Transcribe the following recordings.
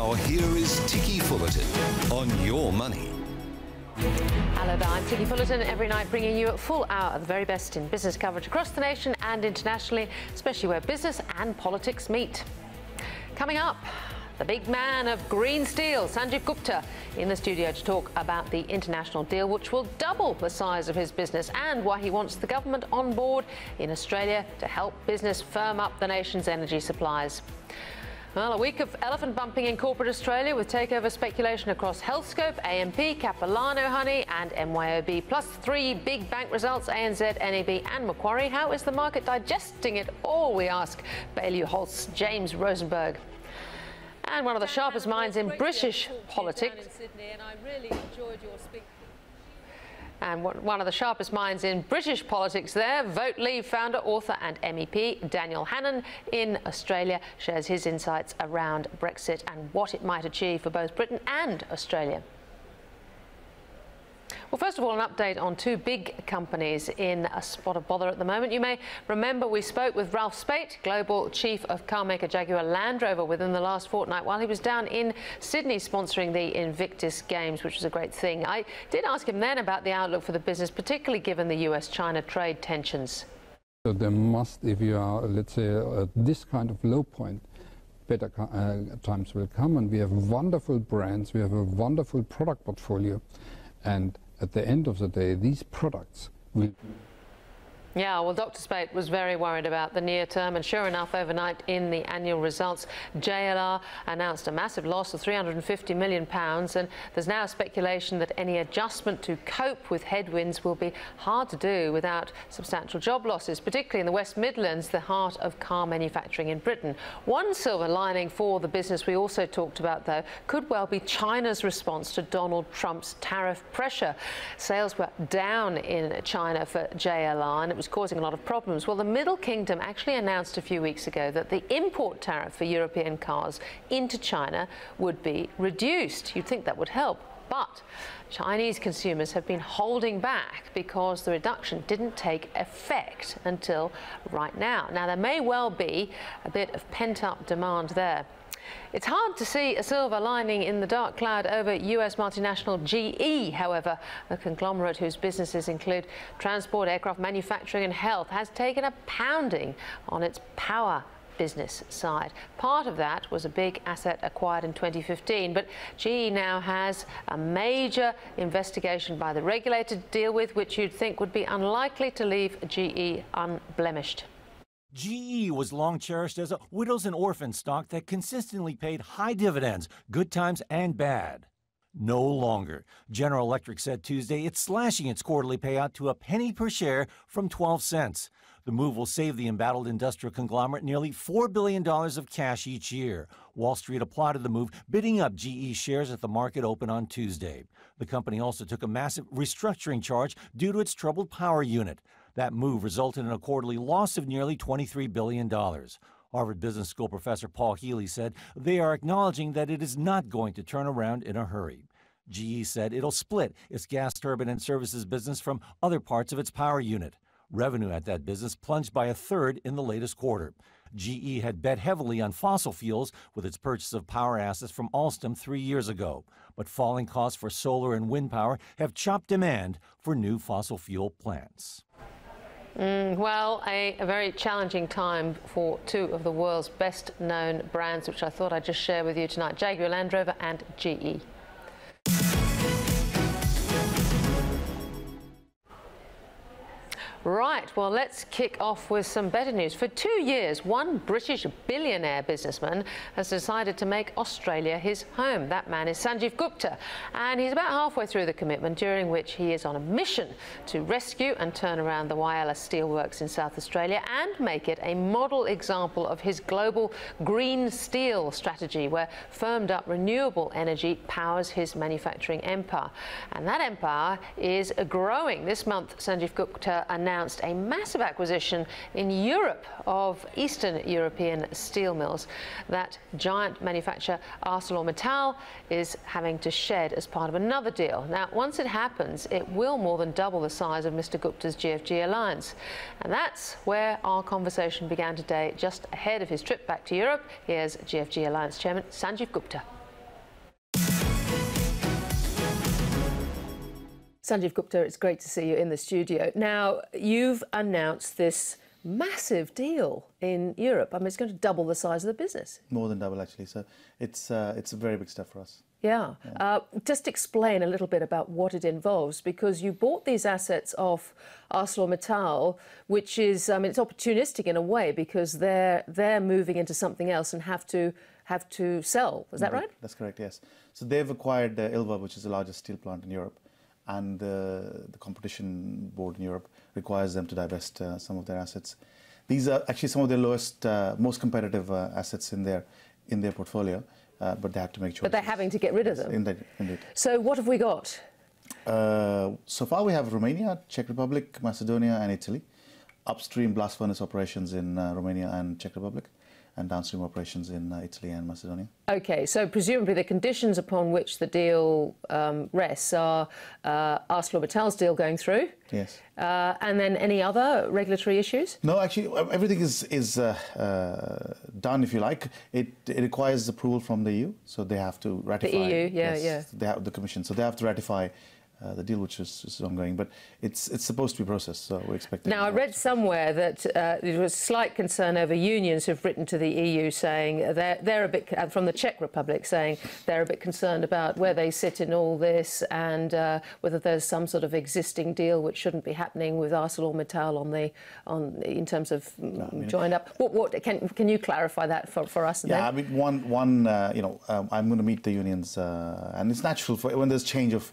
Now, here is Ticky Fullerton on Your Money. Hello there, I'm Ticky Fullerton, every night bringing you a full hour of the very best in business coverage across the nation and internationally, especially where business and politics meet. Coming up, the big man of green steel, Sanjeev Gupta, in the studio to talk about the international deal which will double the size of his business and why he wants the government on board in Australia to help business firm up the nation's energy supplies. Well, a week of elephant bumping in corporate Australia with takeover speculation across Healthscope, AMP, Capilano Honey and MYOB, plus three big bank results, ANZ, NAB and Macquarie. How is the market digesting it all, we ask Bailey Holt's James Rosenberg. And one of the sharpest minds in British politics. And one of the sharpest minds in British politics there, Vote Leave founder, author and MEP Dan Hannan in Australia shares his insights around Brexit and what it might achieve for both Britain and Australia. Well, first of all, an update on two big companies in a spot of bother at the moment. You may remember we spoke with Ralph Spate, global chief of carmaker Jaguar Land Rover, within the last fortnight while he was down in Sydney sponsoring the Invictus Games, which was a great thing. I did ask him then about the outlook for the business, particularly given the US-China trade tensions. So there must, if you are, let's say, at this kind of low point, better times will come, and we have wonderful brands, we have a wonderful product portfolio, and at the end of the day, these products will... Yeah, well, Dr. Spate was very worried about the near term, and sure enough, overnight in the annual results, JLR announced a massive loss of £350 million, and there's now speculation that any adjustment to cope with headwinds will be hard to do without substantial job losses, particularly in the West Midlands, the heart of car manufacturing in Britain. One silver lining for the business we also talked about, though, could well be China's response to Donald Trump's tariff pressure. Sales were down in China for JLR, and it was causing a lot of problems. Well, the Middle Kingdom actually announced a few weeks ago that the import tariff for European cars into China would be reduced. You'd think that would help, but Chinese consumers have been holding back because the reduction didn't take effect until right now. Now, there may well be a bit of pent-up demand there. It's hard to see a silver lining in the dark cloud over US multinational GE, however. The conglomerate, whose businesses include transport, aircraft manufacturing and health, has taken a pounding on its power business side. Part of that was a big asset acquired in 2015, but GE now has a major investigation by the regulator to deal with, which you'd think would be unlikely to leave GE unblemished. GE was long cherished as a widows and orphans stock that consistently paid high dividends, good times and bad. No longer. General Electric said Tuesday it's slashing its quarterly payout to a penny per share from 12 cents. The move will save the embattled industrial conglomerate nearly $4 billion of cash each year. Wall Street applauded the move, bidding up GE shares at the market open on Tuesday. The company also took a massive restructuring charge due to its troubled power unit. That move resulted in a quarterly loss of nearly $23 billion. Harvard Business School professor Paul Healy said they are acknowledging that it is not going to turn around in a hurry. GE said it'll split its gas turbine and services business from other parts of its power unit. Revenue at that business plunged by a third in the latest quarter. GE had bet heavily on fossil fuels with its purchase of power assets from Alstom 3 years ago. But falling costs for solar and wind power have chopped demand for new fossil fuel plants. Well, a very challenging time for two of the world's best-known brands, which I thought I'd just share with you tonight, Jaguar Land Rover and GE. Right, well, let's kick off with some better news. For 2 years, one British billionaire businessman has decided to make Australia his home. That man is Sanjeev Gupta, and he's about halfway through the commitment, during which he is on a mission to rescue and turn around the Whyalla Steelworks in South Australia and make it a model example of his global green steel strategy, where firmed-up renewable energy powers his manufacturing empire. And that empire is growing. This month, Sanjeev Gupta announced a massive acquisition in Europe of Eastern European steel mills that giant manufacturer ArcelorMittal is having to shed as part of another deal. Now, once it happens, it will more than double the size of Mr. Gupta's GFG alliance. And that's where our conversation began today, just ahead of his trip back to Europe. Here's GFG Alliance Chairman Sanjeev Gupta. Sanjeev Gupta, it's great to see you in the studio. Now, you've announced this massive deal in Europe. I mean, it's going to double the size of the business. More than double, actually. So it's a very big step for us. Yeah. Just explain a little bit about what it involves, because you bought these assets off ArcelorMittal, which is, I mean, it's opportunistic in a way because they're moving into something else and have to sell. Is that right? That's correct, yes. So they've acquired Ilva, which is the largest steel plant in Europe, and the competition board in Europe requires them to divest some of their assets. These are actually some of their lowest, most competitive assets in their portfolio. But they have to make choices. But they're having to get rid of them. Indeed. So what have we got? So far we have Romania, Czech Republic, Macedonia and Italy. Upstream blast furnace operations in Romania and Czech Republic, and downstream operations in Italy and Macedonia. OK, so presumably the conditions upon which the deal rests are ArcelorMittal's deal going through? Yes. And then any other regulatory issues? No, actually, everything is done, if you like. It requires approval from the EU, so they have to ratify. The EU, yeah. They have the Commission, so they have to ratify the deal, which is ongoing, but it's supposed to be processed, so we're expecting. Now, I read somewhere that there was slight concern over unions who've written to the EU saying they're a bit, from the Czech Republic, saying they're a bit concerned about where they sit in all this and whether there's some sort of existing deal which shouldn't be happening with ArcelorMittal in terms of joined up. What can you clarify that for us? Yeah, I mean, I'm going to meet the unions, and it's natural when there's change of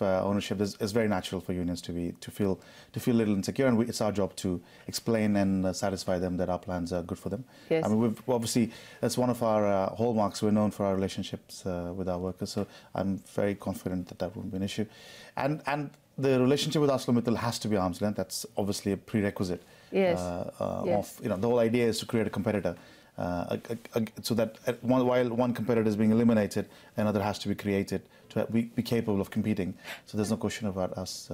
ownership. It's very natural for unions to feel a little insecure, and it's our job to explain and satisfy them that our plans are good for them. Yes. I mean, obviously that's one of our hallmarks. We're known for our relationships with our workers, so I'm very confident that won't be an issue. And the relationship with ArcelorMittal has to be arm's length. That's obviously a prerequisite. Yes. Of the whole idea is to create a competitor. So that while one competitor is being eliminated, another has to be created to be capable of competing. So there's no question about us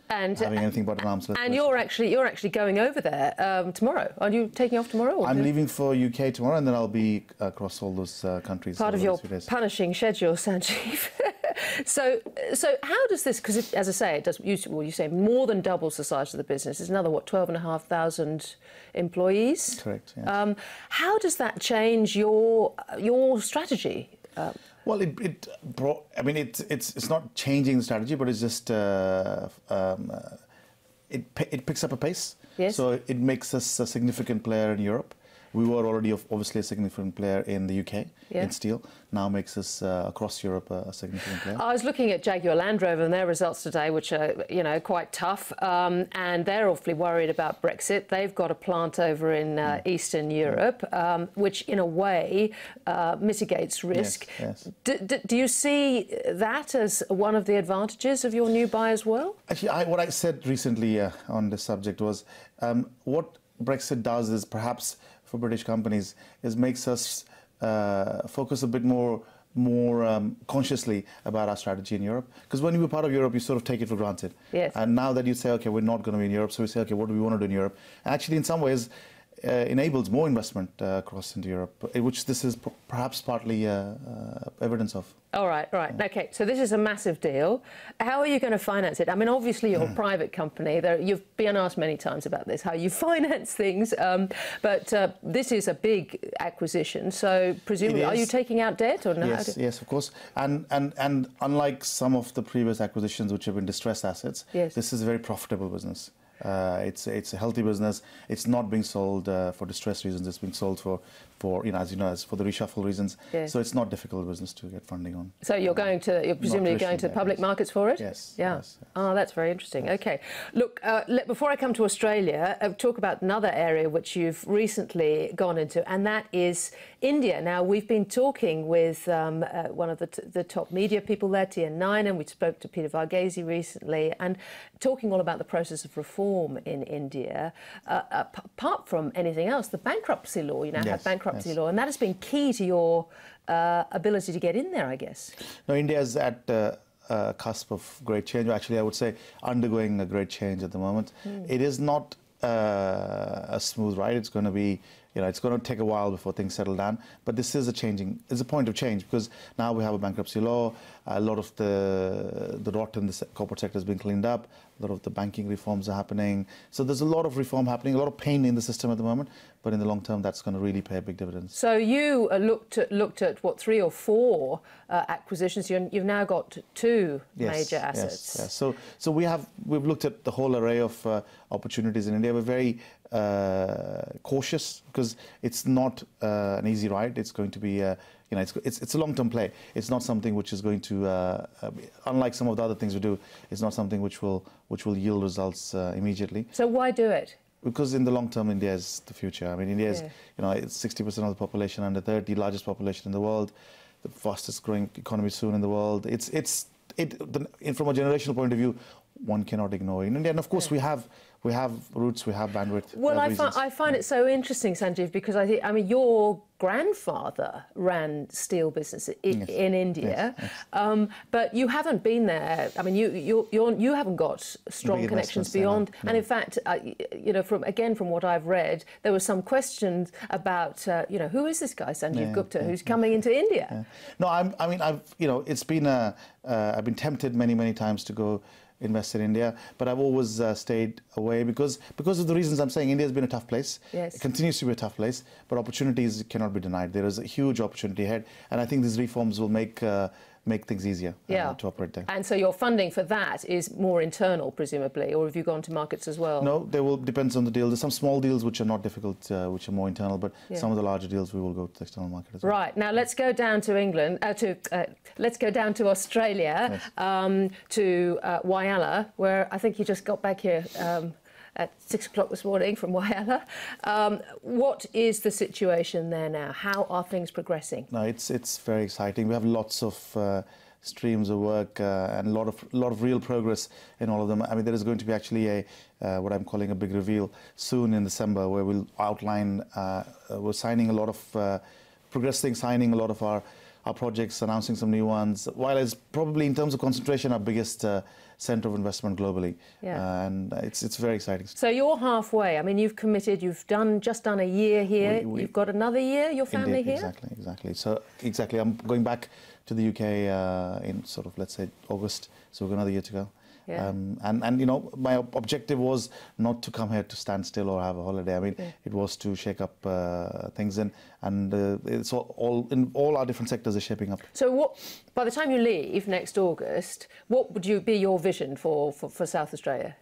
having anything but an arm's length. And you're actually going over there tomorrow. Are you taking off tomorrow? I'm leaving for UK tomorrow, and then I'll be across all those countries. Part of your punishing schedule, Sanjeev. So how does this? Because as I say, it does. You say more than doubles the size of the business. It's another 12,500 employees. Correct. Yes. How does that change your strategy? Well, it's not changing the strategy, but it's just it picks up a pace. Yes. So it makes us a significant player in Europe. We were already obviously a significant player in the UK in steel. Now makes us across Europe a significant player. I was looking at Jaguar Land Rover and their results today, which are quite tough, and they're awfully worried about Brexit. They've got a plant over in Eastern Europe, which in a way mitigates risk. Yes. Do you see that as one of the advantages of your new buy as well? Actually, what I said recently on this subject was what Brexit does is perhaps for British companies is makes us focus a bit more consciously about our strategy in Europe. Because when you were part of Europe, you sort of take it for granted. Yes. And now that you say, OK, we're not going to be in Europe, so we say, OK, what do we want to do in Europe? And actually, in some ways, enables more investment across into Europe, which this is perhaps partly evidence of. All right. OK, so this is a massive deal. How are you going to finance it? I mean, obviously, you're a private company. You've been asked many times about this, how you finance things. But this is a big acquisition. So presumably, are you taking out debt or no? Yes, of course. And unlike some of the previous acquisitions, which have been distressed assets, this is a very profitable business. It's a healthy business. It's not being sold for distress reasons. It's being sold for for the reshuffle reasons. Yes. So it's not difficult business to get funding on. So you're presumably going to public markets for it? Yes. Yeah. Yes. Oh, that's very interesting. Yes. OK. Look, before I come to Australia, talk about another area which you've recently gone into, and that is India. Now, we've been talking with one of the top media people there, TN9, and we spoke to Peter Varghese recently, and talking all about the process of reform in India. Apart from anything else, the bankruptcy law, you now have bankruptcy law, and that has been key to your ability to get in there, I guess. No, India is at a cusp of great change. Actually, I would say undergoing a great change at the moment. It is not a smooth ride. It's going to be, it's going to take a while before things settle down. But this is it's a point of change, because now we have a bankruptcy law. A lot of the rot in the corporate sector has been cleaned up. A lot of the banking reforms are happening. So there's a lot of reform happening, a lot of pain in the system at the moment. But in the long term, that's going to really pay big dividends. So you looked at what, 3 or 4 acquisitions. You've now got 2 major assets. Yes. So we've looked at the whole array of opportunities in India. We're very cautious, because it's not an easy ride. It's going to be it's a long-term play. It's not something which is going to unlike some of the other things we do. It's not something which will yield results immediately. So why do it? Because in the long term, India is the future. I mean, India is, it's 60% of the population under 30, largest population in the world, the fastest growing economy soon in the world. From a generational point of view, one cannot ignore in India. And of course, we have roots, we have bandwidth. Well, I find it so interesting, Sanjeev, because I mean, your grandfather ran steel business in India, but you haven't been there. I mean, you haven't got strong connections beyond. No. And in fact, from what I've read, there were some questions about who is this guy Sanjeev Gupta who's coming into India? Yeah. No, it's been I've been tempted many times to go invest in India, but I've always stayed away because of the reasons I'm saying. India has been a tough place. Yes. It continues to be a tough place, but opportunities cannot be denied. There is a huge opportunity ahead, and I think these reforms will make things easier to operate there. And so your funding for that is more internal, presumably, or have you gone to markets as well? No, depends on the deal. There's some small deals which are not difficult, which are more internal, but some of the larger deals we will go to the external market as well. Right, now let's go down to England, let's go down to Australia, to Whyalla, where I think you just got back here at 6 o'clock this morning from Whyalla. What is the situation there now? How are things progressing? No, it's very exciting. We have lots of streams of work and a lot of real progress in all of them. I mean, there is going to be actually what I'm calling a big reveal soon in December, where we'll outline. We're signing a lot of signing a lot of our projects, announcing some new ones. While it's probably, in terms of concentration, our biggest centre of investment globally, and it's very exciting. So you're halfway. I mean, you've committed. You've just done a year here. You've got another year. Your family indeed, here. Exactly. So I'm going back to the UK in sort of, let's say, August. So we've got another year to go. Yeah. And my objective was not to come here to stand still or have a holiday. I mean, it was to shake up things, and it's all in all our different sectors are shaping up. So by the time you leave next August, what would be your vision for South Australia?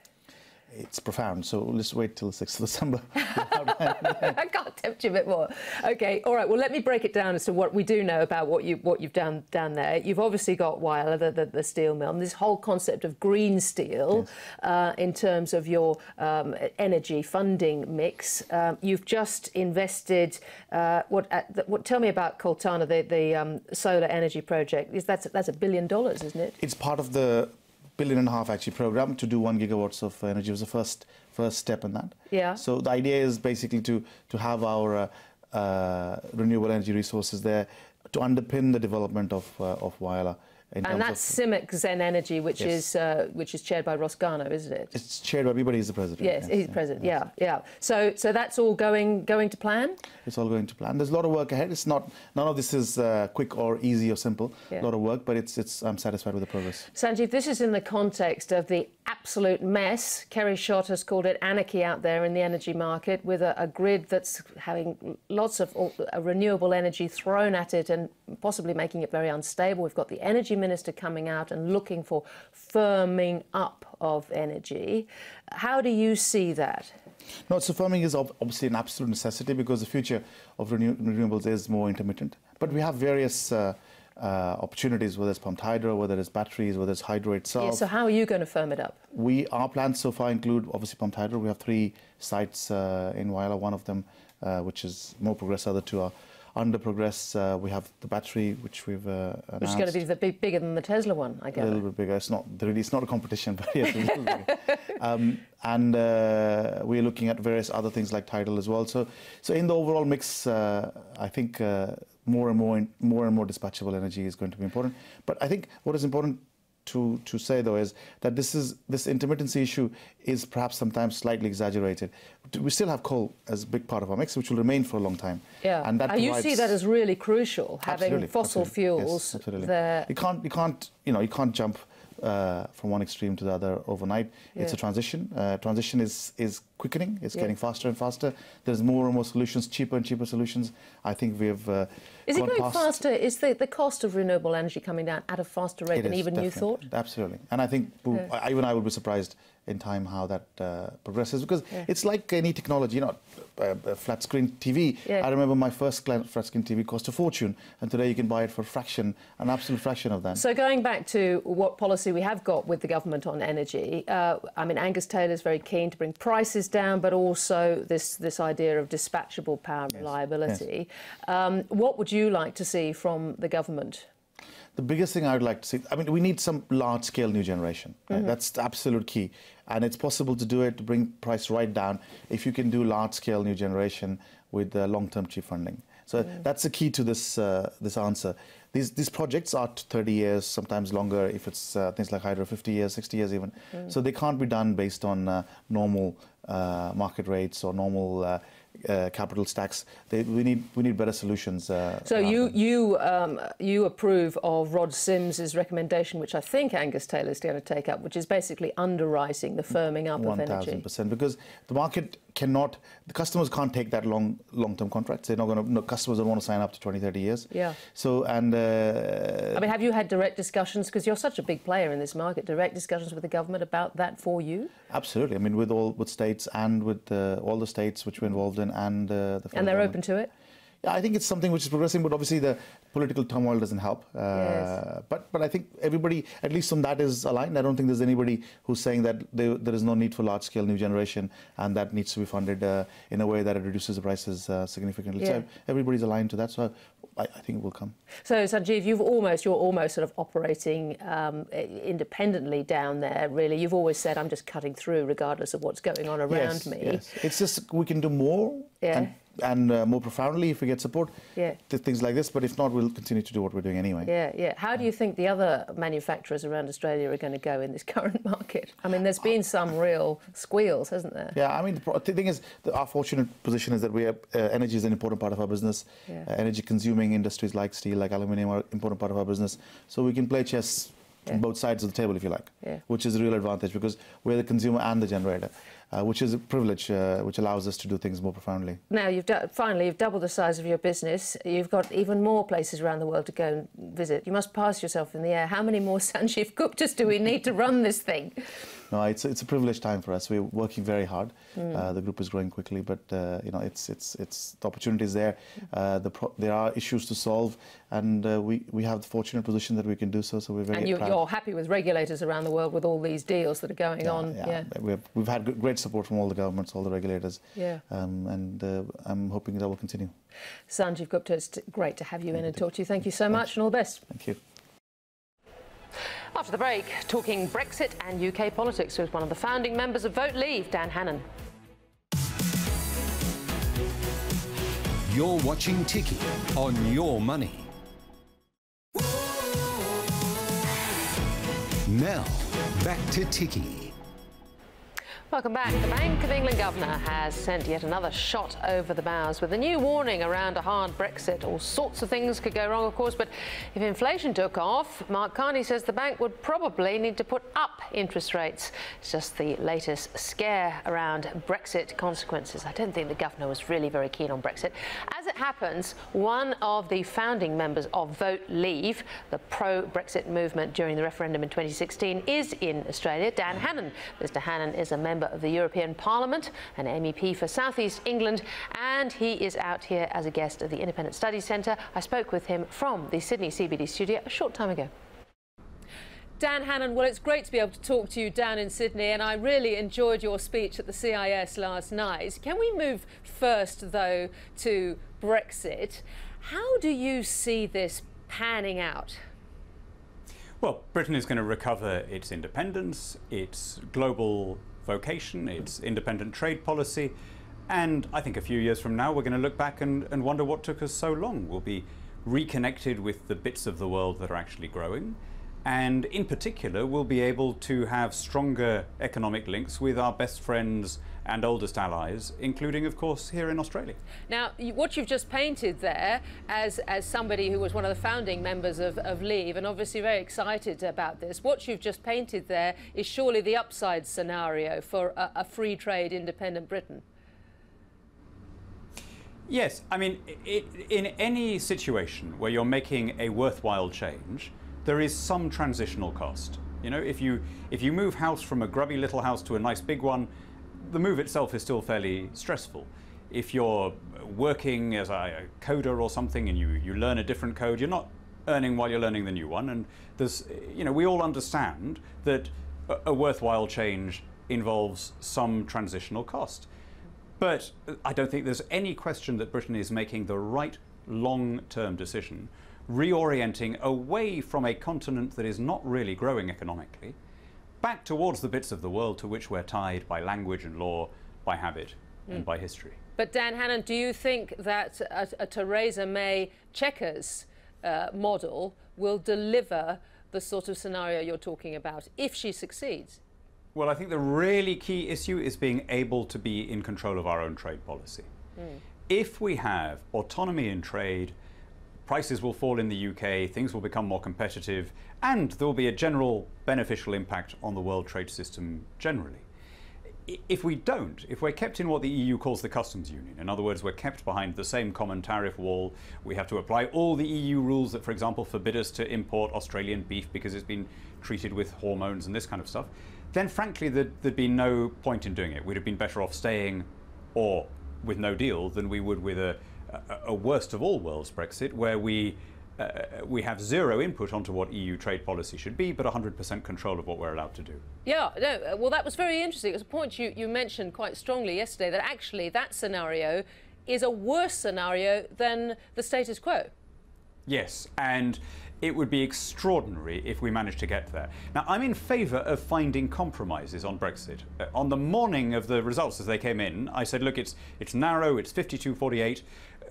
It's profound, so let's wait till the 6th of December. I can't tempt you a bit more. OK, all right, well, let me break it down as to what we do know about what you've done down there. You've obviously got Whyalla, the steel mill, and this whole concept of green steel in terms of your energy funding mix. You've just invested, tell me about Koltana, the solar energy project. That's $1 billion, isn't it? It's part of the $1.5 billion actually program to do 1 gigawatts of energy. It was the first step in that. Yeah. So the idea is basically to have our renewable energy resources there to underpin the development of Whyalla. And that's CIMIC Zen Energy, which is chaired by Ross Garner, isn't it? It's chaired by me, but he's the president. Yes, he's president. Yeah. So that's all going to plan. It's all going to plan. There's a lot of work ahead. None of this is quick or easy or simple. A lot of work, but I'm satisfied with the progress. Sanjeev, this is in the context of the absolute mess. Kerry Schott has called it anarchy out there in the energy market, with a grid that's having lots of renewable energy thrown at it and possibly making it very unstable. We've got the energy minister coming out and looking for firming up of energy. How do you see that? No, so firming is obviously an absolute necessity, because the future of renewables is more intermittent. But we have various opportunities, whether it's pumped hydro, whether it's batteries, whether it's hydro itself. Yeah, so how are you going to firm it up? Our plans so far include obviously pumped hydro. We have 3 sites in Whyalla, one of them which is more progress, other 2 are under progress. We have the battery, which we've announced. Which is going to be a bit bigger than the Tesla one, I guess. A little bit bigger. It's not a competition, but yes, a little bigger. And we're looking at various other things like tidal as well. So in the overall mix, I think more and more dispatchable energy is going to be important. But I think what is important to say though is that this intermittency issue is perhaps sometimes slightly exaggerated. We still have coal as a big part of our mix, which will remain for a long time. Yeah, and that you see that as really crucial, having fossil fuels. Yes, absolutely. There. You can't jump from one extreme to the other overnight. It's a transition. Transition is quickening. It's getting faster and faster. There's more and more solutions, cheaper and cheaper solutions. I think we have. Is it going faster? Is the cost of renewable energy coming down at a faster rate than even you thought? Absolutely. And I think even I would be surprised in time how that progresses, because it's like any technology, a flat screen TV. I remember my first flat screen TV cost a fortune, and today you can buy it for an absolute fraction of that. So going back to what policy we have got with the government on energy, I mean, Angus Taylor is very keen to bring prices down, but also this idea of dispatchable power reliability. What would you like to see from the government? The biggest thing I would like to see, I mean, we need some large-scale new generation. Right? That's the absolute key. And it's possible to do it, to bring price right down, if you can do large-scale new generation with long-term cheap funding. So that's the key to this answer. These projects are 30 years, sometimes longer, if it's things like hydro, 50 years, 60 years even. So they can't be done based on normal market rates or normal capital stacks. We need better solutions. So you approve of Rod Sims's recommendation, which I think Angus Taylor is going to take up, which is basically underwriting the firming up of energy. 1000%, because the market cannot, the customers can't take that long-term contracts. They're not going to. No, customers don't want to sign up to 20, 30 years. Yeah. So I mean, have you had direct discussions, because you're such a big player in this market? Direct discussions with the government about that for you? Absolutely. I mean, with states and with all the states which we're involved in, and the federal and they're government. open to it? Yeah, I think it's something which is progressing, but obviously the political turmoil doesn't help. But I think everybody, at least on that, is aligned. I don't think there's anybody who's saying that there is no need for large-scale new generation, and that needs to be funded in a way that it reduces the prices significantly. So everybody's aligned to that. So I think it will come. So Sanjeev, you're almost sort of operating independently down there. Really, you've always said, I'm just cutting through regardless of what's going on around me. Yes, it's just we can do more. And more profoundly if we get support, things like this. But if not, we'll continue to do what we're doing anyway. How do you think the other manufacturers around Australia are going to go in this current market? I mean, there's been some real squeals, hasn't there? Yeah, I mean, the thing is, our fortunate position is that we have energy is an important part of our business. Energy-consuming industries like steel, like aluminium, are an important part of our business. So we can play chess on both sides of the table, if you like, which is a real advantage, because we're the consumer and the generator. Which is a privilege, which allows us to do things more profoundly. Now, you've doubled the size of your business. You've got even more places around the world to go and visit. You must pass yourself in the air. How many more Sanjeev Guptas do we need to run this thing? No, it's a privileged time for us. We're working very hard. The group is growing quickly, but it's the opportunity is there. There are issues to solve, and we have the fortunate position that we can do so. So we're very proud. You're happy with regulators around the world with all these deals that are going on. We've had great support from all the governments, all the regulators. And I'm hoping that will continue. Sanjeev Gupta, it's great to have you in and talk to you. Thank you so much, and all the best. Thank you. After the break, talking Brexit and UK politics with one of the founding members of Vote Leave, Dan Hannan. You're watching Ticky on Your Money. Now, back to Ticky. Welcome back. The Bank of England governor has sent yet another shot over the bows with a new warning around a hard Brexit. All sorts of things could go wrong, of course, but if inflation took off, Mark Carney says the bank would probably need to put up interest rates. It's just the latest scare around Brexit consequences. I don't think the governor was really very keen on Brexit. As it happens, one of the founding members of Vote Leave, the pro-Brexit movement during the referendum in 2016, is in Australia. Dan Hannan. Mr. Hannan is a member of the European Parliament, an MEP for South East England, and he is out here as a guest at the Independent Studies Centre. I spoke with him from the Sydney CBD studio a short time ago. Dan Hannan, well, it's great to be able to talk to you down in Sydney, and I really enjoyed your speech at the CIS last night. Can we move first, though, to Brexit? How do you see this panning out? Well, Britain is going to recover its independence, its global vocation, its independent trade policy, and I think a few years from now we're going to look back and wonder what took us so long. We'll be reconnected with the bits of the world that are actually growing, And in particular, we'll be able to have stronger economic links with our best friends and oldest allies, including, of course, here in Australia. Now, what you've just painted there, as somebody who was one of the founding members of Leave, and obviously very excited about this, what you've just painted there is surely the upside scenario for a free trade independent Britain. Yes, I mean, in any situation where you're making a worthwhile change, there is some transitional cost. You know, if you move house from a grubby little house to a nice big one, the move itself is still fairly stressful. If you're working as a coder or something and you learn a different code, you're not earning while you're learning the new one. And there's, you know, we all understand that a worthwhile change involves some transitional cost. But I don't think there's any question that Britain is making the right long-term decision, reorienting away from a continent that is not really growing economically, back towards the bits of the world to which we're tied by language and law, by habit and by history. But Dan Hannan, do you think that a Theresa May Chequers model will deliver the sort of scenario you're talking about if she succeeds? Well, I think the really key issue is being able to be in control of our own trade policy. If we have autonomy in trade, prices will fall in the UK, things will become more competitive, and there will be a general beneficial impact on the world trade system generally. If we don't, if we're kept in what the EU calls the customs union, in other words, we're kept behind the same common tariff wall, we have to apply all the EU rules that, for example, forbid us to import Australian beef because it's been treated with hormones and this kind of stuff, then frankly there'd be no point in doing it. We'd have been better off staying or with no deal than we would with a worst of all worlds Brexit, where we have zero input onto what EU trade policy should be, but 100% control of what we're allowed to do. Yeah, no, well, that was very interesting. It was a point you mentioned quite strongly yesterday, that actually that scenario is a worse scenario than the status quo. Yes, and it would be extraordinary if we managed to get there. Now, I'm in favour of finding compromises on Brexit. On the morning of the results as they came in, I said, look, it's narrow, it's 52-48.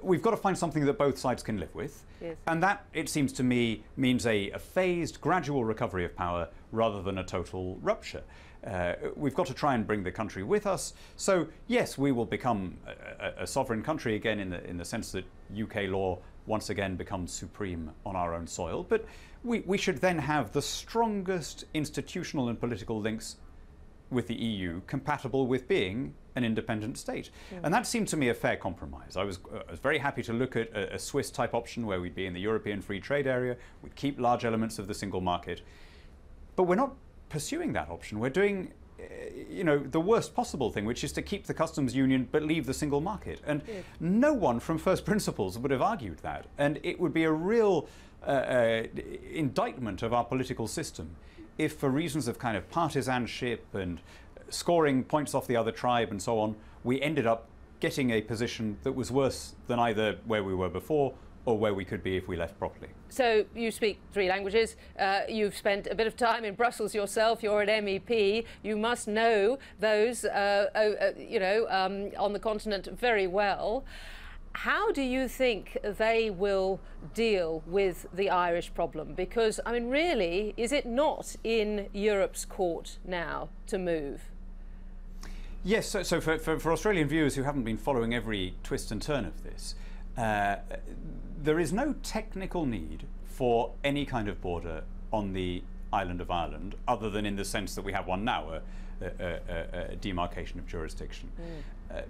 We've got to find something that both sides can live with. Yes. And that, it seems to me, means a phased, gradual recovery of power rather than a total rupture. We've got to try and bring the country with us. So, yes, we will become a sovereign country again in the sense that UK law once again becomes supreme on our own soil. But we should then have the strongest institutional and political links with the EU compatible with being an independent state. And that seemed to me a fair compromise. I was very happy to look at a Swiss-type option where we'd be in the European free trade area, we'd keep large elements of the single market. But we're not pursuing that option. We're doing the worst possible thing, which is to keep the customs union but leave the single market. And no one from first principles would have argued that. And it would be a real indictment of our political system if, for reasons of kind of partisanship and scoring points off the other tribe and so on, we ended up getting a position that was worse than either where we were before or where we could be if we left properly. So you speak 3 languages, you've spent a bit of time in Brussels yourself, you're an MEP, you must know those, on the continent very well. How do you think they will deal with the Irish problem? Because, I mean, really, is it not in Europe's court now to move? Yes, so for Australian viewers who haven't been following every twist and turn of this, there is no technical need for any kind of border on the island of Ireland, other than in the sense that we have one now, a demarcation of jurisdiction.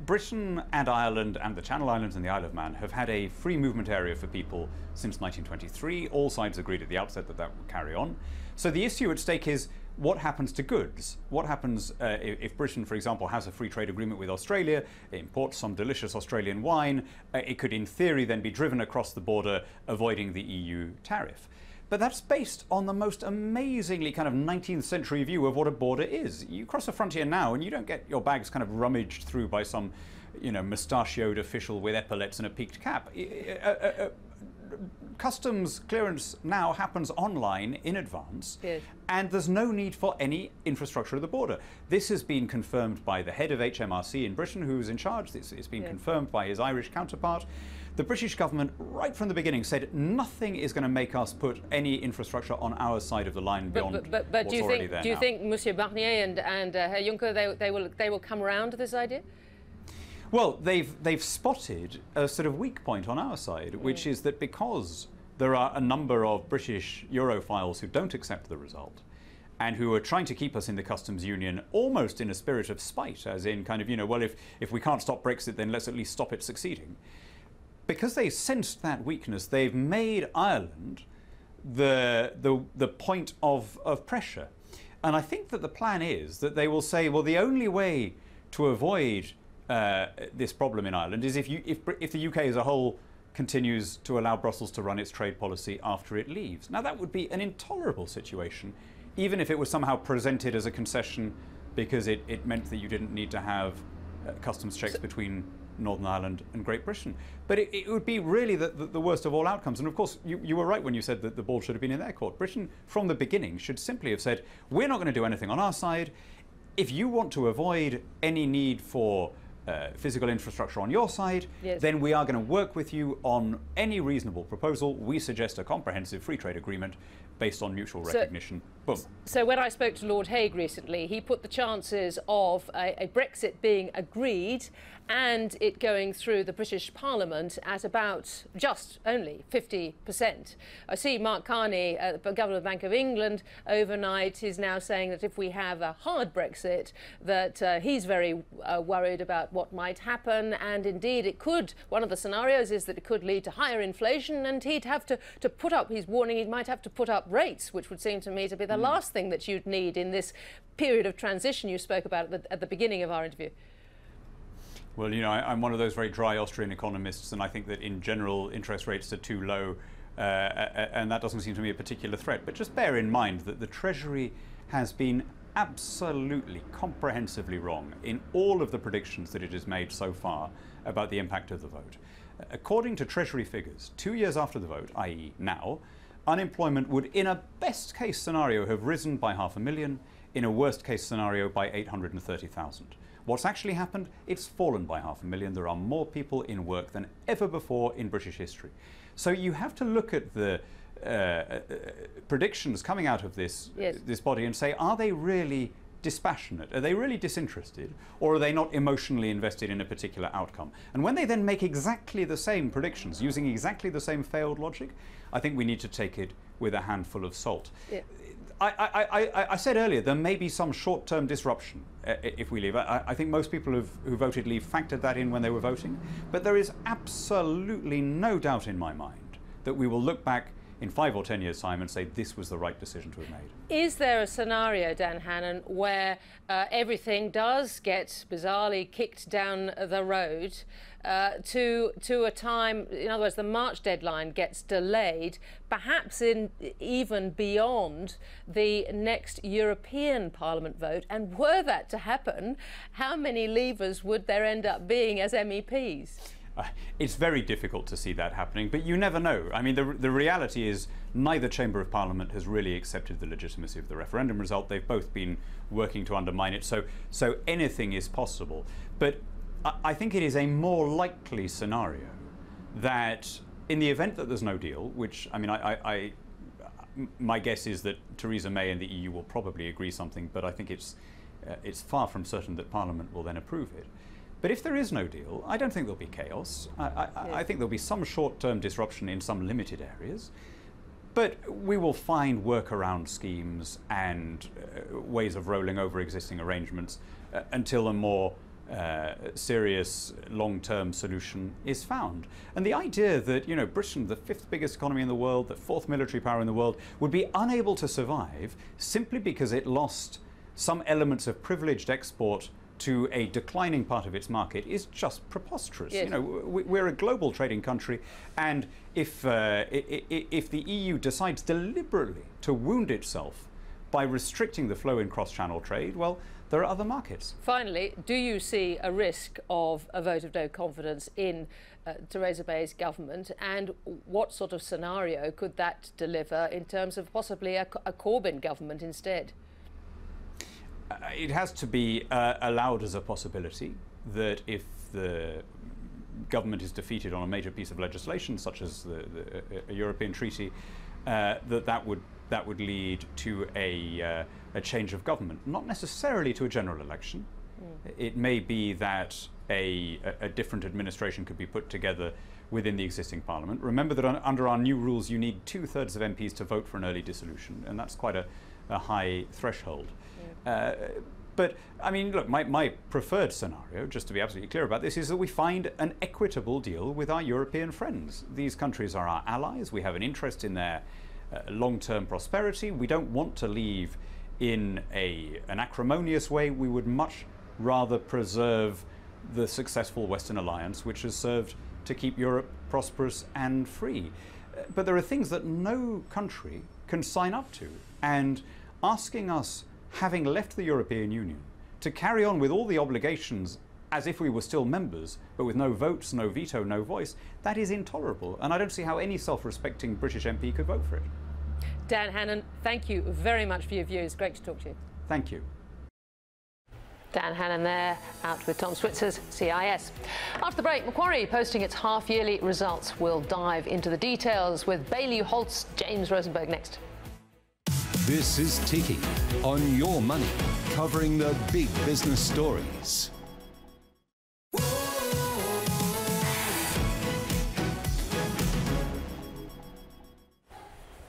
Britain and Ireland and the Channel Islands and the Isle of Man have had a free movement area for people since 1923. All sides agreed at the outset that that would carry on. So the issue at stake is what happens to goods? What happens if Britain, for example, has a free trade agreement with Australia, imports some delicious Australian wine, it could in theory then be driven across the border, avoiding the EU tariff. But that's based on the most amazingly kind of 19th century view of what a border is. You cross a frontier now and you don't get your bags kind of rummaged through by some, mustachioed official with epaulets and a peaked cap. customs clearance now happens online in advance, yes, and there's no need for any infrastructure at the border. This has been confirmed by the head of HMRC in Britain, who's in charge. It's been confirmed by his Irish counterpart. The British government, right from the beginning, said nothing is going to make us put any infrastructure on our side of the line beyond what's already there. Do you think Monsieur Barnier and Herr Juncker, they will come around to this idea? Well, they've spotted a sort of weak point on our side, which is that because there are a number of British Europhiles who don't accept the result and who are trying to keep us in the customs union almost in a spirit of spite, as in kind of, you know, well, if we can't stop Brexit, then let's at least stop it succeeding. Because they sensed that weakness, they've made Ireland the point of pressure. And I think that the plan is that they will say, well, the only way to avoid this problem in Ireland is if the UK as a whole continues to allow Brussels to run its trade policy after it leaves. Now, that would be an intolerable situation, even if it was somehow presented as a concession because it meant that you didn't need to have customs checks between Northern Ireland and Great Britain. But it would be really the worst of all outcomes. And of course, you were right when you said that the ball should have been in their court. Britain, from the beginning, should simply have said, we're not going to do anything on our side. If you want to avoid any need for physical infrastructure on your side, yes, then we are going to work with you on any reasonable proposal. We suggest a comprehensive free trade agreement based on mutual recognition. Boom. So when I spoke to Lord Hague recently, he put the chances of a Brexit being agreed and it going through the British Parliament at about just only 50%. I see Mark Carney, the Governor of the Bank of England, overnight is now saying that if we have a hard Brexit, that he's very worried about what might happen, and indeed it could, one of the scenarios is that it could lead to higher inflation, and he'd have to put up, he's warning he might have to put up rates, which would seem to me to be the last thing that you'd need in this period of transition you spoke about at the beginning of our interview. Well, you know, I'm one of those very dry Austrian economists, and I think that in general interest rates are too low, and that doesn't seem to me a particular threat. But just bear in mind that the Treasury has been absolutely comprehensively wrong in all of the predictions that it has made so far about the impact of the vote. According to Treasury figures, 2 years after the vote, i.e. now, unemployment would, in a best case scenario, have risen by 500,000, in a worst case scenario by 830,000. What's actually happened? It's fallen by 500,000. There are more people in work than ever before in British history. So you have to look at the predictions coming out of this, yes, this body and say, are they really dispassionate? Are they really disinterested? Or are they not emotionally invested in a particular outcome? And when they then make exactly the same predictions, using exactly the same failed logic, I think we need to take it with a handful of salt. Yeah. I said earlier, there may be some short-term disruption if we leave. I think most people who voted leave factored that in when they were voting. But there is absolutely no doubt in my mind that we will look back in 5 or 10 years' time and say this was the right decision to have made. Is there a scenario, Dan Hannan, where everything does get bizarrely kicked down the road to a time, in other words, the March deadline gets delayed, perhaps even beyond the next European Parliament vote? And were that to happen, how many leavers would there end up being as MEPs? It's very difficult to see that happening, but you never know. I mean, the reality is neither Chamber of Parliament has really accepted the legitimacy of the referendum result. They've both been working to undermine it, so anything is possible. But I think it is a more likely scenario that in the event that there's no deal, which, I mean, my guess is that Theresa May and the EU will probably agree something, but I think it's far from certain that Parliament will then approve it. But if there is no deal, I don't think there'll be chaos. I think there'll be some short-term disruption in some limited areas, but we will find workaround schemes and ways of rolling over existing arrangements until a more serious long-term solution is found. And the idea that, you know, Britain, the 5th biggest economy in the world, the 4th military power in the world, would be unable to survive simply because it lost some elements of privileged export to a declining part of its market is just preposterous. Yes. You know, we're a global trading country, and if the EU decides deliberately to wound itself by restricting the flow in cross-channel trade, well, there are other markets. Finally, do you see a risk of a vote of no confidence in Theresa May's government, and what sort of scenario could that deliver in terms of possibly a Corbyn government instead? It has to be allowed as a possibility that if the government is defeated on a major piece of legislation, such as a European treaty, that would lead to a change of government, not necessarily to a general election. It may be that a different administration could be put together within the existing parliament. Remember that under our new rules, you need 2/3 of MPs to vote for an early dissolution, and that's quite a high threshold. But I mean, look, my preferred scenario, just to be absolutely clear about this, is that we find an equitable deal with our European friends. These countries are our allies. We have an interest in their long-term prosperity. We don't want to leave in an acrimonious way. We would much rather preserve the successful Western alliance, which has served to keep Europe prosperous and free. But there are things that no country can sign up to, and asking us, having left the European Union, to carry on with all the obligations as if we were still members, but with no votes, no veto, no voice, that is intolerable. And I don't see how any self-respecting British MP could vote for it. Dan Hannan, thank you very much for your views. Great to talk to you. Thank you. Dan Hannan there, out with Tom Switzer's CIS. After the break, Macquarie posting its half-yearly results. We'll dive into the details with Bailey Holt's James Rosenberg next. This is Ticky on Your Money, covering the big business stories.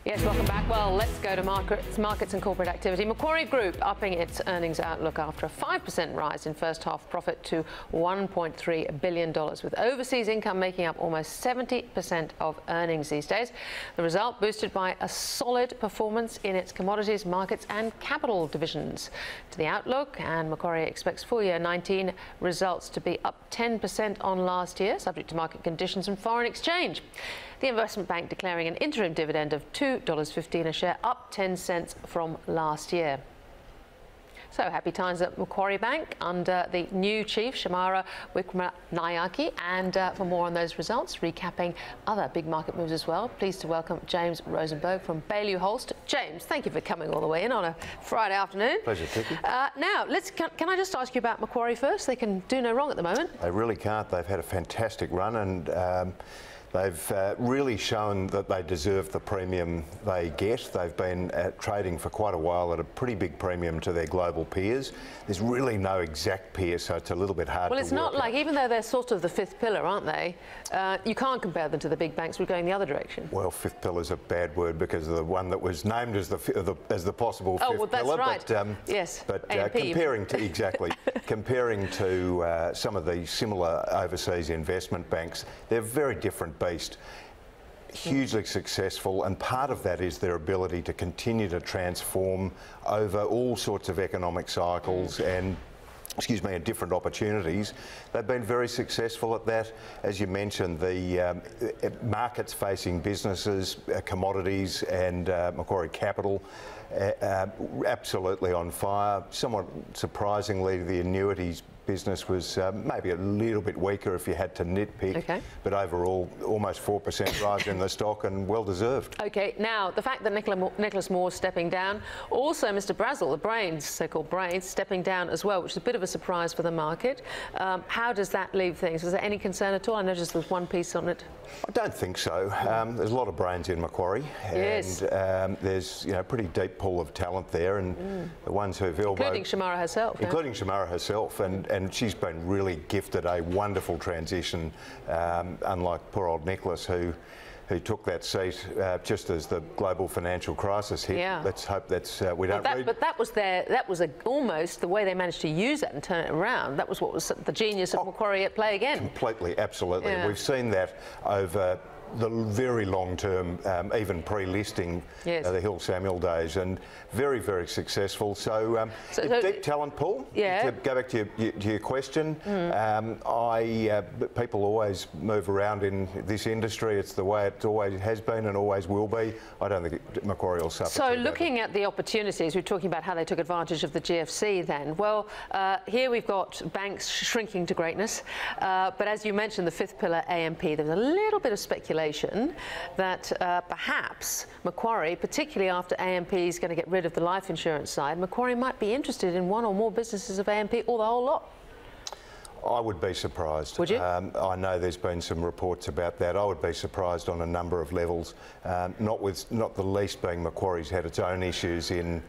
Yes, welcome back. Well, let's go to markets and corporate activity. Macquarie Group upping its earnings outlook after a 5% rise in first half profit to $1.3 billion, with overseas income making up almost 70% of earnings these days. The result boosted by a solid performance in its commodities, markets and capital divisions. To the outlook, and Macquarie expects full year 19 results to be up 10% on last year, subject to market conditions and foreign exchange. The investment bank declaring an interim dividend of $2.15 a share, up 10 cents from last year. So happy times at Macquarie Bank under the new chief, Shamara Wickramanayake. And for more on those results, recapping other big market moves as well, pleased to welcome James Rosenberg from Bailey Holst. James, thank you for coming all the way in on a Friday afternoon. Pleasure, Ticky. Now, can I just ask you about Macquarie first? They can do no wrong at the moment. They really can't. They've had a fantastic run, and they've really shown that they deserve the premium they get. They've been trading for quite a while at a pretty big premium to their global peers. There's really no exact peer, so it's a little bit hard to work out. Well, it's not like, even though they're sort of the fifth pillar, aren't they? You can't compare them to the big banks. We're going the other direction. Well, fifth pillar is a bad word because of the one that was named as the possible fifth pillar. Oh, well, that's right. But, yes. But comparing to some of the similar overseas investment banks, they're very different beast. Hugely successful, and part of that is their ability to continue to transform over all sorts of economic cycles and different opportunities. They've been very successful at that. As you mentioned, the markets facing businesses, commodities and Macquarie Capital, absolutely on fire. Somewhat surprisingly, the annuities business was maybe a little bit weaker if you had to nitpick, but overall almost 4% rise in the stock, and well deserved. Okay, now the fact that Nicholas Moore's stepping down, also Mr. Brazel, the brains, so-called brains, stepping down as well, which is a bit of a surprise for the market. How does that leave things? Is there any concern at all? I noticed there's one piece on it. I don't think so. There's a lot of brains in Macquarie, yes, and there's a pretty deep pool of talent there, and the ones who've elbowed, including Shamara herself, and she's been really gifted a wonderful transition, unlike poor old Nicholas, who took that seat just as the global financial crisis hit. Yeah. Let's hope that's we don't read. But that was almost the way they managed to use it and turn it around. That was what was the genius of Macquarie at play again. Completely, absolutely. Yeah. We've seen that over the very long term, even pre-listing the Hill Samuel days, and very, very successful. So, deep talent pool. Yeah. To go back to your question, people always move around in this industry. It's the way it always has been and always will be. I don't think Macquarie will suffer. So looking at the opportunities, we're talking about how they took advantage of the GFC then. Well, here we've got banks shrinking to greatness. But as you mentioned, the fifth pillar, AMP, there was a little bit of speculation that perhaps Macquarie, particularly after AMP is going to get rid of the life insurance side, Macquarie might be interested in one or more businesses of AMP or the whole lot. I would be surprised. Would you? I know there's been some reports about that. I would be surprised on a number of levels, not the least being Macquarie's had its own issues in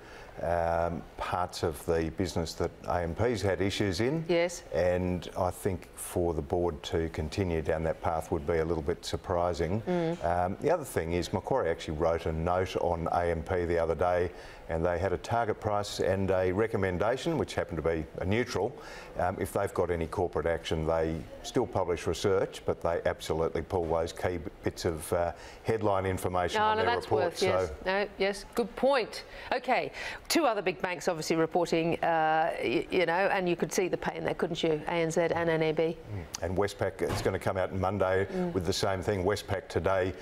parts of the business that AMP's had issues in. Yes. And I think for the board to continue down that path would be a little bit surprising. The other thing is Macquarie actually wrote a note on AMP the other day, and they had a target price and a recommendation, which happened to be a neutral. If they've got any corporate action, they still publish research, but they absolutely pull those key bits of headline information on their report. Yes. No, yes, good point. Okay, two other big banks obviously reporting, you know, and you could see the pain there, couldn't you? ANZ and NAB. And Westpac is going to come out on Monday with the same thing. Westpac today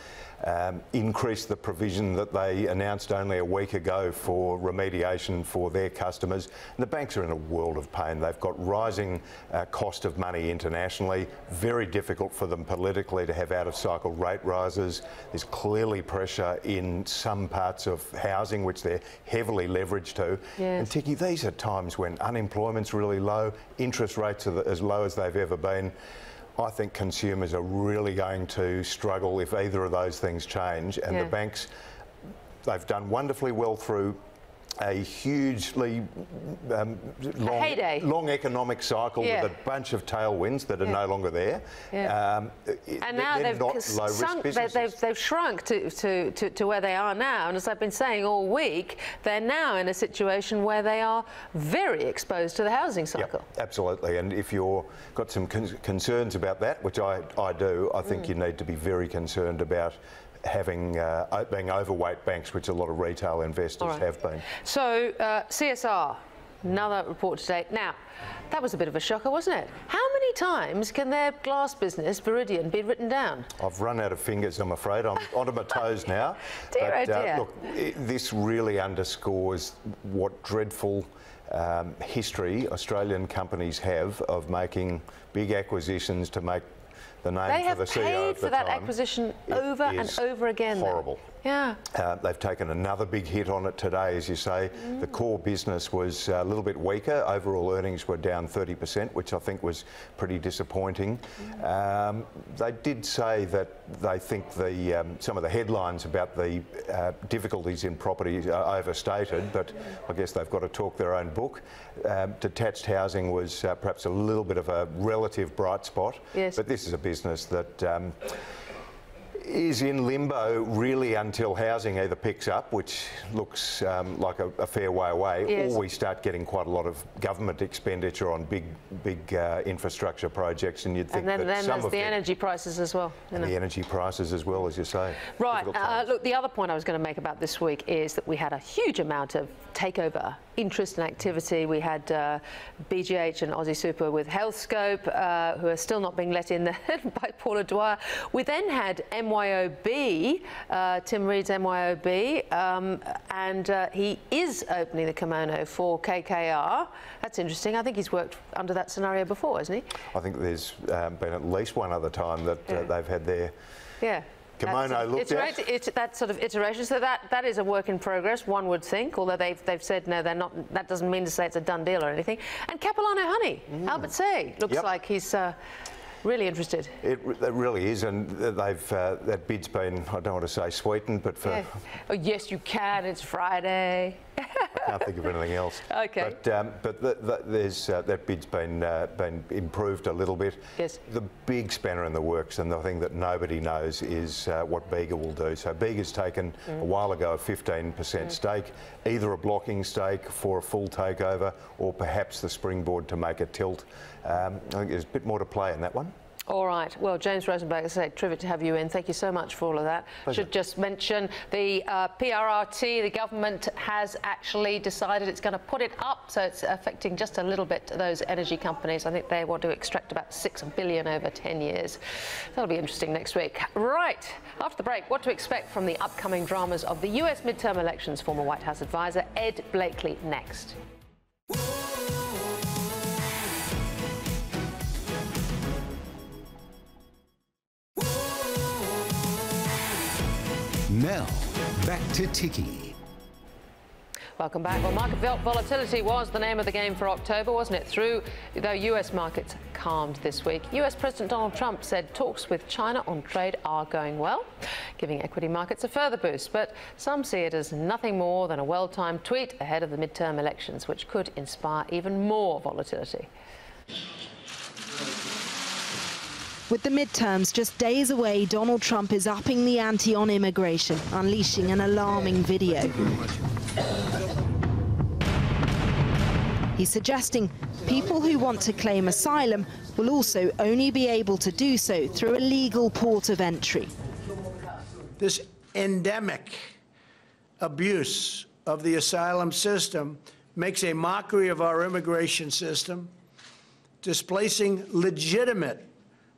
increased the provision that they announced only a week ago for remediation for their customers. And the banks are in a world of pain. They've got rising cost of money internationally, very difficult for them politically to have out-of-cycle rate rises. There's clearly pressure in some parts of housing, which they're heavily leveraged to. Yes. And Ticky, these are times when unemployment's really low, interest rates are as low as they've ever been. I think consumers are really going to struggle if either of those things change. And the banks, they've done wonderfully well through a hugely long economic cycle with a bunch of tailwinds that are no longer there. And now they've shrunk to where they are now. And as I've been saying all week, they're now in a situation where they are very exposed to the housing cycle. Yep, absolutely. And if you've got some concerns about that, which I do, I think you need to be very concerned about having being overweight banks, which a lot of retail investors have been. So CSR, another report today. Now, that was a bit of a shocker, wasn't it? How many times can their glass business, Viridian, be written down? I've run out of fingers, I'm afraid. I'm onto my toes now. Dear. Look, this really underscores what dreadful history Australian companies have of making big acquisitions to make the name for the CEO of the time. They have paid for that acquisition over and over again. Horrible. Yeah. They've taken another big hit on it today, as you say. The core business was a little bit weaker. Overall earnings were down 30%, which I think was pretty disappointing. They did say that they think some of the headlines about the difficulties in property are overstated, but I guess they've got to talk their own book. Detached housing was perhaps a little bit of a relative bright spot, but this is a business that is in limbo really until housing either picks up, which looks like a fair way away, or we start getting quite a lot of government expenditure on big infrastructure projects, and you'd think that then some there's of the energy prices as well. And the energy prices as well, as you say. Right. Look, the other point I was going to make about this week is that we had a huge amount of takeover interest and activity. We had BGH and Aussie Super with Healthscope, who are still not being let in by Paula Dwyer. We then had MYOB, Tim Reed's MYOB, and he is opening the kimono for KKR. That's interesting. I think he's worked under that scenario before, hasn't he? I think there's been at least one other time that they've had their kimono looked at. It's that sort of iteration. So that is a work in progress, one would think, although they've said no, they're not. That doesn't mean to say it's a done deal or anything. And Capilano Honey, Albert Say, looks like he's really interested. It really is, and that bid's been, I don't want to say sweetened, but for... Oh, yes, you can. It's Friday. I can't think of anything else. Okay. But there's that bid's been improved a little bit. Yes. The big spanner in the works, and the thing that nobody knows, is what Bega will do. So Bega's taken a while ago a 15% stake, either a blocking stake for a full takeover, or perhaps the springboard to make a tilt. I think there's a bit more to play in that one. All right. Well, James Rosenberg, as I said, terrific to have you in. Thank you so much for all of that. Pleasure. Should just mention the PRRT, the government has actually decided it's going to put it up, so it's affecting just a little bit those energy companies. I think they want to extract about $6 billion over 10 years. That'll be interesting next week. Right. After the break, what to expect from the upcoming dramas of the US midterm elections. Former White House advisor Ed Blakely next. Now, back to Ticky. Welcome back. Well, market volatility was the name of the game for October, wasn't it? Though US markets calmed this week. US President Donald Trump said talks with China on trade are going well, giving equity markets a further boost. But some see it as nothing more than a well-timed tweet ahead of the midterm elections, which could inspire even more volatility. With the midterms just days away, Donald Trump is upping the ante on immigration, unleashing an alarming video. He's suggesting people who want to claim asylum will also only be able to do so through a legal port of entry. This endemic abuse of the asylum system makes a mockery of our immigration system, displacing legitimate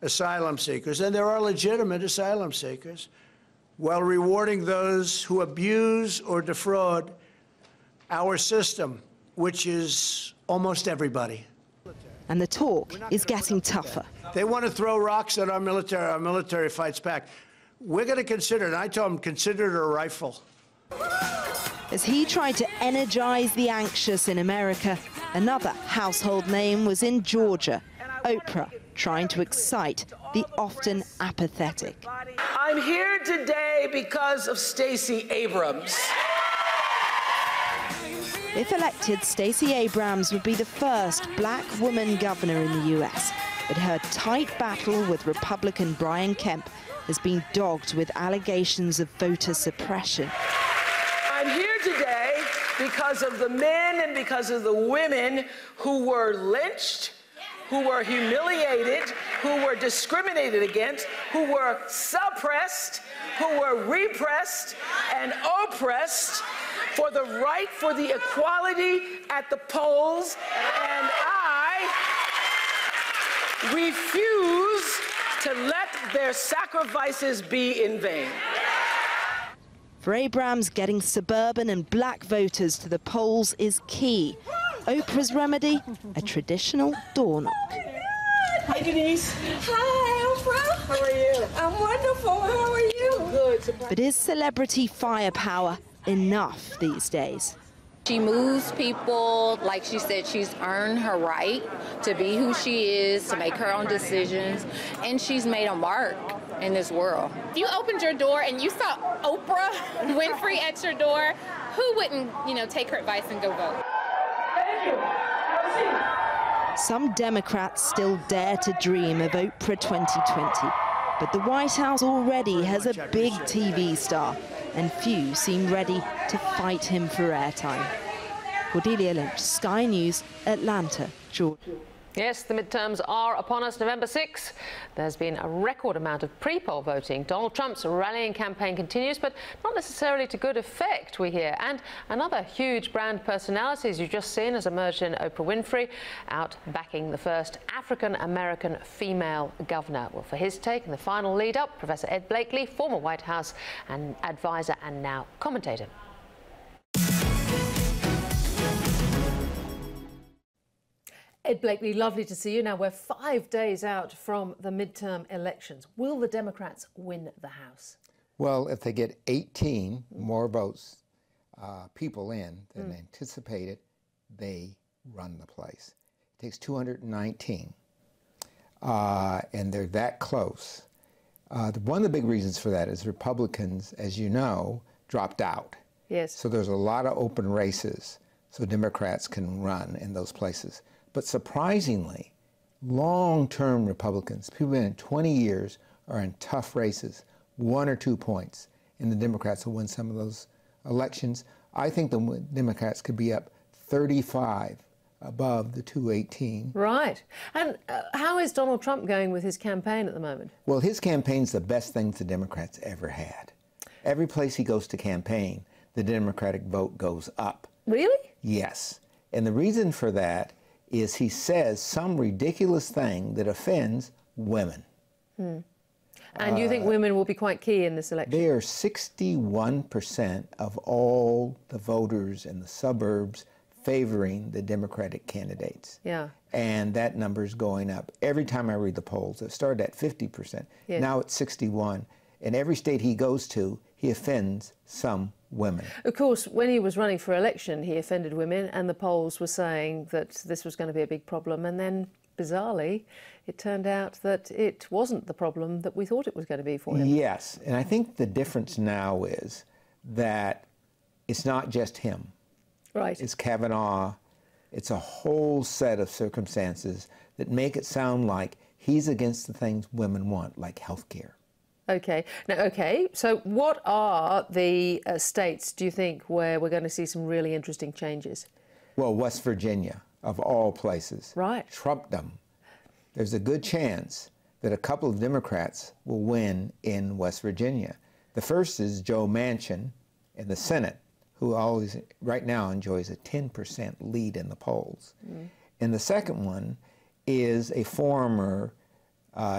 asylum seekers, and there are legitimate asylum seekers, while rewarding those who abuse or defraud our system, which is almost everybody. And the talk is getting tougher. They want to throw rocks at our military fights back. We're going to consider it, and I told them, consider it a rifle. As he tried to energize the anxious in America, another household name was in Georgia, Oprah, trying to excite the often apathetic. I'm here today because of Stacey Abrams. If elected, Stacey Abrams would be the first black woman governor in the US, but her tight battle with Republican Brian Kemp has been dogged with allegations of voter suppression. I'm here today because of the men and because of the women who were lynched, who were humiliated, who were discriminated against, who were suppressed, who were repressed and oppressed for the right for the equality at the polls, and I refuse to let their sacrifices be in vain. For Abrams, getting suburban and black voters to the polls is key. Oprah's remedy, a traditional door knock. Hi, Denise. Hi, Oprah. How are you? I'm wonderful. How are you? Good. But is celebrity firepower enough these days? She moves people. Like she said, she's earned her right to be who she is, to make her own decisions, and she's made a mark in this world. If you opened your door and you saw Oprah Winfrey at your door, who wouldn't, take her advice and go vote? Thank you. Some Democrats still dare to dream of Oprah 2020, but the White House already has a big TV star, and few seem ready to fight him for airtime. Cordelia Lynch, Sky News, Atlanta, Georgia. Yes, the midterms are upon us, November 6th. There's been a record amount of pre-poll voting. Donald Trump's rallying campaign continues, but not necessarily to good effect, we hear. And another huge brand personalities you've just seen has emerged in Oprah Winfrey, out backing the first African-American female governor. Well, for his take in the final lead-up, Professor Ed Blakely, former White House and advisor and now commentator. Ed Blakely, lovely to see you. Now, we're 5 days out from the midterm elections. Will the Democrats win the House? Well, if they get 18 more votes, people in than anticipated, they run the place. It takes 219, and they're that close. One of the big reasons for that is Republicans, as you know, dropped out. Yes. So there's a lot of open races, so Democrats can run in those places. But surprisingly, long-term Republicans, people who've been in 20 years, are in tough races, 1 or 2 points, and the Democrats will win some of those elections. I think the Democrats could be up 35 above the 218. Right. And how is Donald Trump going with his campaign at the moment? Well, his campaign's the best thing the Democrats ever had. Every place he goes to campaign, the Democratic vote goes up. Really? Yes. And the reason for that is he says some ridiculous thing that offends women. And you think women will be quite key in this election? They are 61% of all the voters in the suburbs favoring the Democratic candidates. Yeah. And that number is going up. Every time I read the polls, it started at 50%. Yes. Now it's 61. In every state he goes to, he offends some women. Of course, when he was running for election, he offended women, and the polls were saying that this was going to be a big problem. And then, bizarrely, it turned out that it wasn't the problem that we thought it was going to be for him. Yes, and I think the difference now is that it's not just him. Right. It's Kavanaugh. It's a whole set of circumstances that make it sound like he's against the things women want, like health care. Okay. Now, okay, so what are the states, do you think, where we're going to see some really interesting changes? Well, West Virginia, of all places. Right. Trumpdom. There's a good chance that a couple of Democrats will win in West Virginia. The first is Joe Manchin in the Senate, who always, right now, enjoys a 10% lead in the polls. And the second one is a former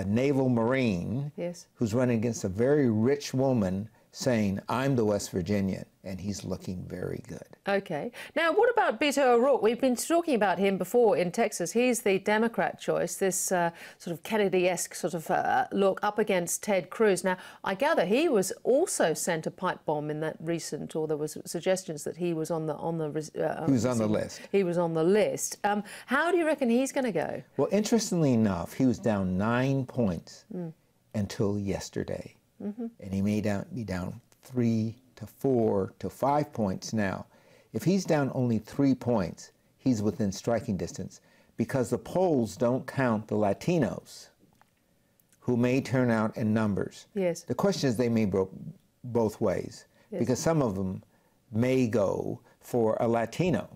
naval Marine who's running against a very rich woman saying, I'm the West Virginian, and he's looking very good. Okay. Now, what about Beto O'Rourke? We've been talking about him before in Texas. He's the Democrat choice, this sort of Kennedy-esque sort of look up against Ted Cruz. Now, I gather he was also sent a pipe bomb in that recent, or there was suggestions that he was on the he was on the list. He was on the list. How do you reckon he's going to go? Well, interestingly enough, he was down 9 points until yesterday. And he may be down 3 to 4 to 5 points now. If he's down only 3 points, he's within striking distance, because the polls don't count the Latinos who may turn out in numbers. Yes. The question is they may go both ways, because some of them may go for a Latino.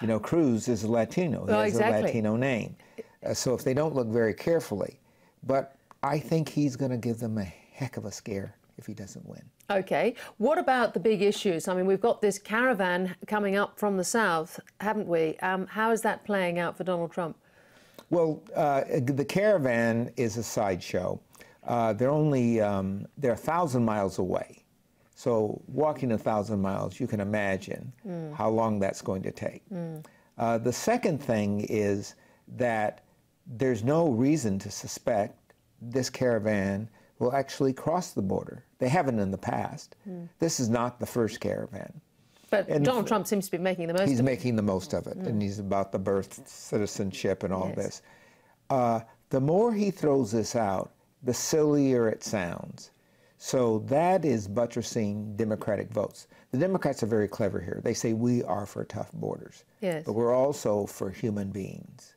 You know, Cruz is a Latino. He has a Latino name. So if they don't look very carefully. But I think he's going to give them a heck of a scare if he doesn't win. Okay. What about the big issues? I mean, we've got this caravan coming up from the south, haven't we? How is that playing out for Donald Trump? Well, the caravan is a sideshow. They're 1,000 miles away. So walking 1,000 miles, you can imagine how long that's going to take. The second thing is that there's no reason to suspect this caravan will actually cross the border. They haven't in the past. This is not the first caravan. But Donald Trump seems to be making the most of it. He's making the most of it, and he's about the birth citizenship and all this. The more he throws this out, the sillier it sounds. So that is buttressing Democratic votes. The Democrats are very clever here. They say we are for tough borders, but we're also for human beings.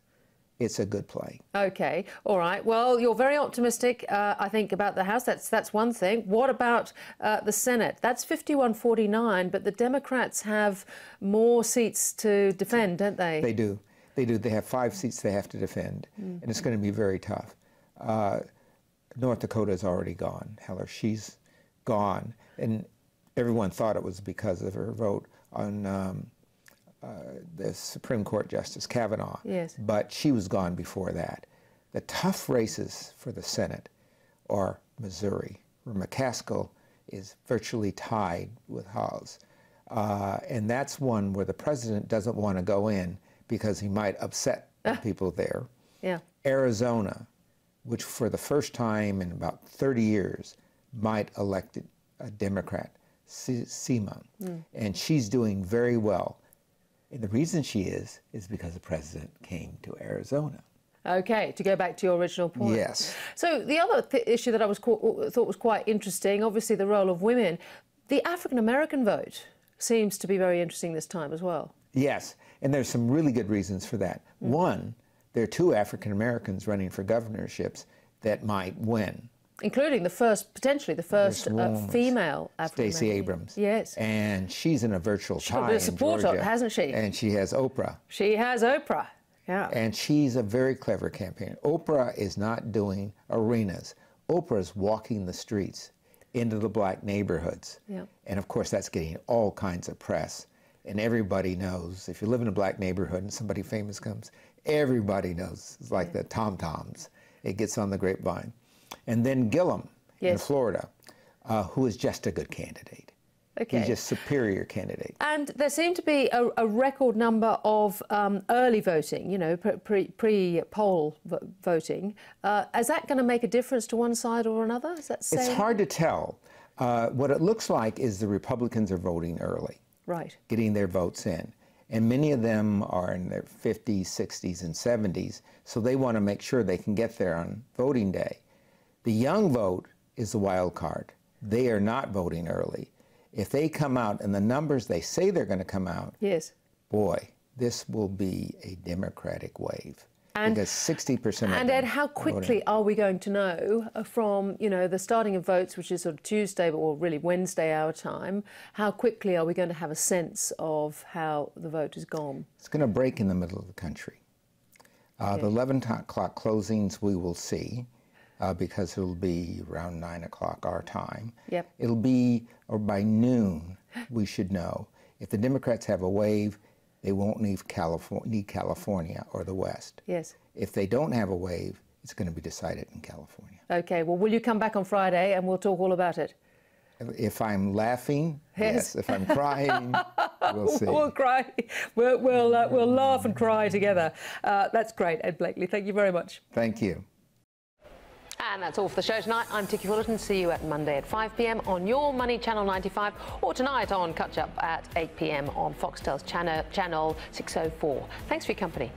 It's a good play. Okay. All right. Well, you're very optimistic, I think, about the House. That's one thing. What about the Senate? That's 51-49, but the Democrats have more seats to defend, don't they? They do. They do. They have 5 seats they have to defend, and it's going to be very tough. North Dakota's already gone. Heller, she's gone. And everyone thought it was because of her vote on the Supreme Court Justice Kavanaugh. Yes. But she was gone before that. The tough races for the Senate are Missouri, where McCaskill is virtually tied with Hawes. And that's one where the president doesn't want to go in because he might upset the people there. Yeah. Arizona, which for the first time in about 30 years might elect a Democrat, Seema. And she's doing very well. And the reason she is because the president came to Arizona. Okay, to go back to your original point. Yes. So the other issue that I thought was quite interesting, obviously the role of women. The African-American vote seems to be very interesting this time as well. Yes, and there's some really good reasons for that. One, there are 2 African-Americans running for governorships that might win. Including potentially the first female African-American. Stacey Abrams. Yes. And she's in a virtual tie in Georgia, hasn't she? And she has Oprah. She has Oprah, yeah. And she's a very clever campaigner. Oprah is not doing arenas. Oprah is walking the streets into the black neighborhoods. Yeah. And of course, that's getting all kinds of press. And everybody knows, if you live in a black neighborhood and somebody famous comes, everybody knows. It's like the tom-toms. It gets on the grapevine. And then Gillum in Florida, who is just a good candidate. Okay. He's just superior candidate. And there seemed to be a record number of early voting, you know, pre-poll voting. Is that going to make a difference to one side or another? Is that It's hard to tell. What it looks like is the Republicans are voting early. Right. Getting their votes in. And many of them are in their 50s, 60s, and 70s, so they want to make sure they can get there on voting day. The young vote is the wild card. They are not voting early. If they come out and the numbers they say they're going to come out, yes, boy, this will be a Democratic wave. Because 60% of them. And Ed, how quickly are we going to know from, you know, the starting of votes, which is sort of Tuesday, or really Wednesday our time, how quickly are we going to have a sense of how the vote has gone? It's going to break in the middle of the country. The 11 o'clock closings we will see, because it'll be around 9 o'clock our time. Yep. It'll be, or by noon, we should know. If the Democrats have a wave, they won't need California or the West. Yes. If they don't have a wave, it's going to be decided in California. Okay, well, will you come back on Friday and we'll talk all about it? If I'm laughing, yes. If I'm crying, we'll see. We'll cry. We'll laugh and cry together. That's great, Ed Blakely. Thank you very much. Thank you. And that's all for the show tonight. I'm Ticky Fullerton. See you at Monday at 5 p.m. on Your Money Channel 95, or tonight on Catch Up at 8 p.m. on Foxtel's channel 604. Thanks for your company.